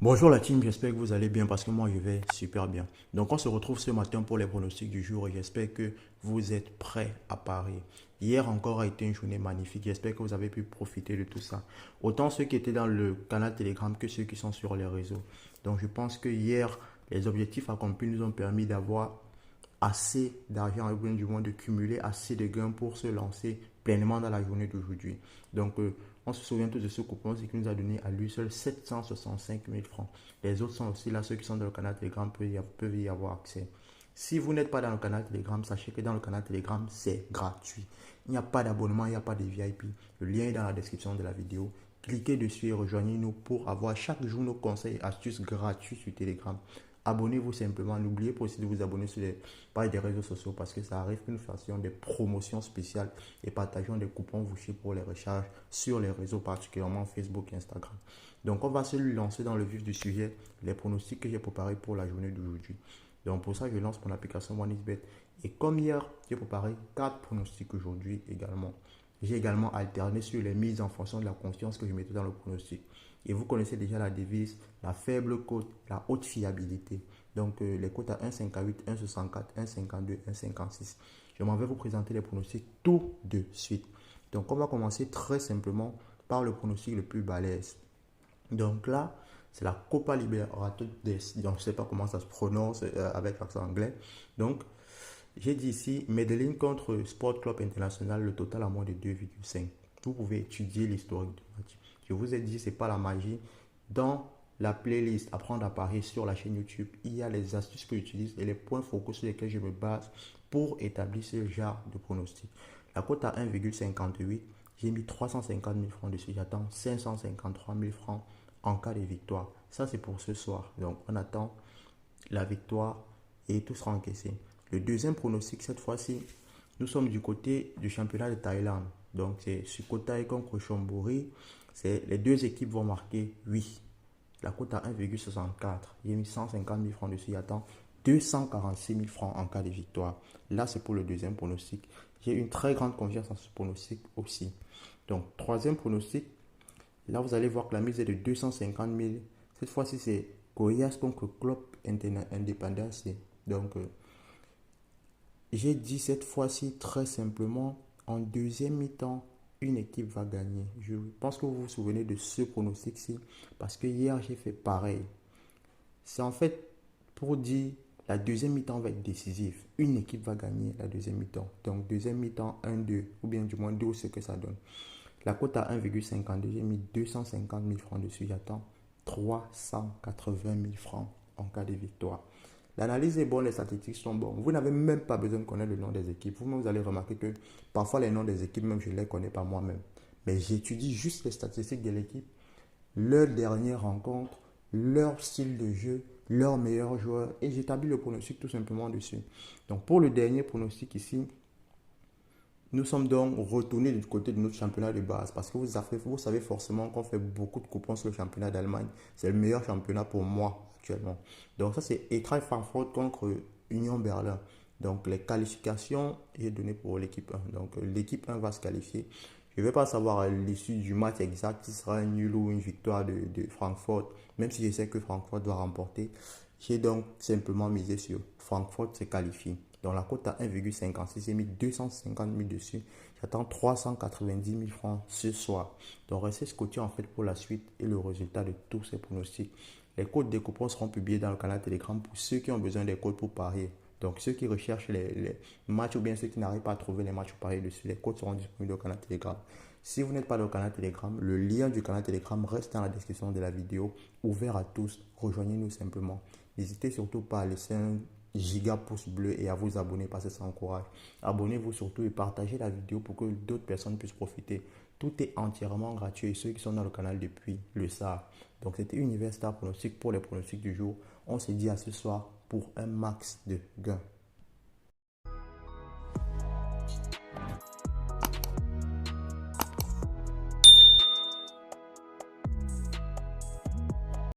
Bonjour la team, j'espère que vous allez bien parce que moi je vais super bien. Donc on se retrouve ce matin pour les pronostics du jour et j'espère que vous êtes prêts à parier. Hier encore a été une journée magnifique, j'espère que vous avez pu profiter de tout ça. Autant ceux qui étaient dans le canal Telegram que ceux qui sont sur les réseaux. Donc je pense que hier, les objectifs accomplis nous ont permis d'avoir assez d'argent, ou bien du moins de cumuler assez de gains pour se lancer pleinement dans la journée d'aujourd'hui. Donc, on se souvient tous de ce coupon qui nous a donné à lui seul 765 000 francs. Les autres sont aussi là, ceux qui sont dans le canal Telegram peuvent y avoir accès. Si vous n'êtes pas dans le canal Telegram, sachez que dans le canal Telegram, c'est gratuit. Il n'y a pas d'abonnement, il n'y a pas de VIP. Le lien est dans la description de la vidéo. Cliquez dessus et rejoignez-nous pour avoir chaque jour nos conseils et astuces gratuits sur Telegram. Abonnez-vous simplement. N'oubliez pas aussi de vous abonner sur les pages des réseaux sociaux parce que ça arrive que nous fassions des promotions spéciales et partageons des coupons vouchés pour les recharges sur les réseaux, particulièrement Facebook et Instagram. Donc, on va se lancer dans le vif du sujet, les pronostics que j'ai préparés pour la journée d'aujourd'hui. Donc, pour ça, je lance mon application OneXBet. Et comme hier, j'ai préparé 4 pronostics aujourd'hui également. J'ai également alterné sur les mises en fonction de la confiance que je mettais dans le pronostic. Et vous connaissez déjà la devise, la faible cote, la haute fiabilité. Donc les cotes à 1,58, 1,64, 1,52, 1,56. Je m'en vais vous présenter les pronostics tout de suite. Donc on va commencer très simplement par le pronostic le plus balèze. Donc là, c'est la Copa Libertadores. Donc je ne sais pas comment ça se prononce avec l'accent anglais. Donc j'ai dit ici, Medellin contre Sport Club International, le total à moins de 2,5. Vous pouvez étudier l'historique du match. Je vous ai dit, ce n'est pas la magie. Dans la playlist Apprendre à parier sur la chaîne YouTube, il y a les astuces que j'utilise et les points focaux sur lesquels je me base pour établir ce genre de pronostic. La cote à 1,58, j'ai mis 350 000 francs dessus. J'attends 553 000 francs en cas de victoire. Ça, c'est pour ce soir. Donc, on attend la victoire et tout sera encaissé. Le deuxième pronostic, cette fois-ci, nous sommes du côté du championnat de Thaïlande. Donc, c'est Sukhothai contre Chonburi. Les deux équipes vont marquer 8. La cote à 1,64. J'ai mis 150 000 francs dessus. J'attends 246 000 francs en cas de victoire. Là, c'est pour le deuxième pronostic. J'ai une très grande confiance en ce pronostic aussi. Donc, troisième pronostic. Là, vous allez voir que la mise est de 250 000. Cette fois-ci, c'est Goiás contre Club Independence. Donc, j'ai dit cette fois-ci très simplement, en deuxième mi-temps, une équipe va gagner. Je pense que vous vous souvenez de ce pronostic-ci parce que hier, j'ai fait pareil. C'est en fait pour dire la deuxième mi-temps va être décisive. Une équipe va gagner la deuxième mi-temps. Donc, deuxième mi-temps, 1-2 ou bien du moins 2, ce que ça donne. La cote à 1,52, j'ai mis 250 000 francs dessus. J'attends 380 000 francs en cas de victoire. L'analyse est bonne, les statistiques sont bonnes. Vous n'avez même pas besoin de connaître le nom des équipes. Vous-même, vous allez remarquer que parfois les noms des équipes, même je ne les connais pas moi-même. Mais j'étudie juste les statistiques de l'équipe, leur dernière rencontre, leur style de jeu, leurs meilleurs joueurs et j'établis le pronostic tout simplement dessus. Donc pour le dernier pronostic ici, nous sommes donc retournés du côté de notre championnat de base parce que vous savez forcément qu'on fait beaucoup de coupons sur le championnat d'Allemagne. C'est le meilleur championnat pour moi actuellement. Donc ça c'est Eintracht Francfort contre Union Berlin. Donc les qualifications est donné pour l'équipe 1. Donc l'équipe 1 va se qualifier. Je ne vais pas savoir à l'issue du match exact si ce sera un nul ou une victoire de Francfort. Même si je sais que Francfort doit remporter. J'ai donc simplement misé sur Francfort se qualifie. Dans la cote à 1,56, j'ai mis 250 000 dessus. J'attends 390 000 francs ce soir. Donc restez scotché en fait pour la suite et le résultat de tous ces pronostics. Les codes des coupons seront publiés dans le canal Telegram pour ceux qui ont besoin des codes pour parier. Donc ceux qui recherchent les matchs ou bien ceux qui n'arrivent pas à trouver les matchs pour parier dessus, les codes seront disponibles au canal Telegram. Si vous n'êtes pas dans le canal Telegram, le lien du canal Telegram reste dans la description de la vidéo, ouvert à tous. Rejoignez-nous simplement. N'hésitez surtout pas à laisser un giga pouce bleu et à vous abonner parce que ça encourage. Abonnez-vous surtout et partagez la vidéo pour que d'autres personnes puissent profiter. Tout est entièrement gratuit et ceux qui sont dans le canal depuis le savent. Donc c'était Univers Star Pronostic pour les pronostics du jour. On se dit à ce soir pour un max de gains.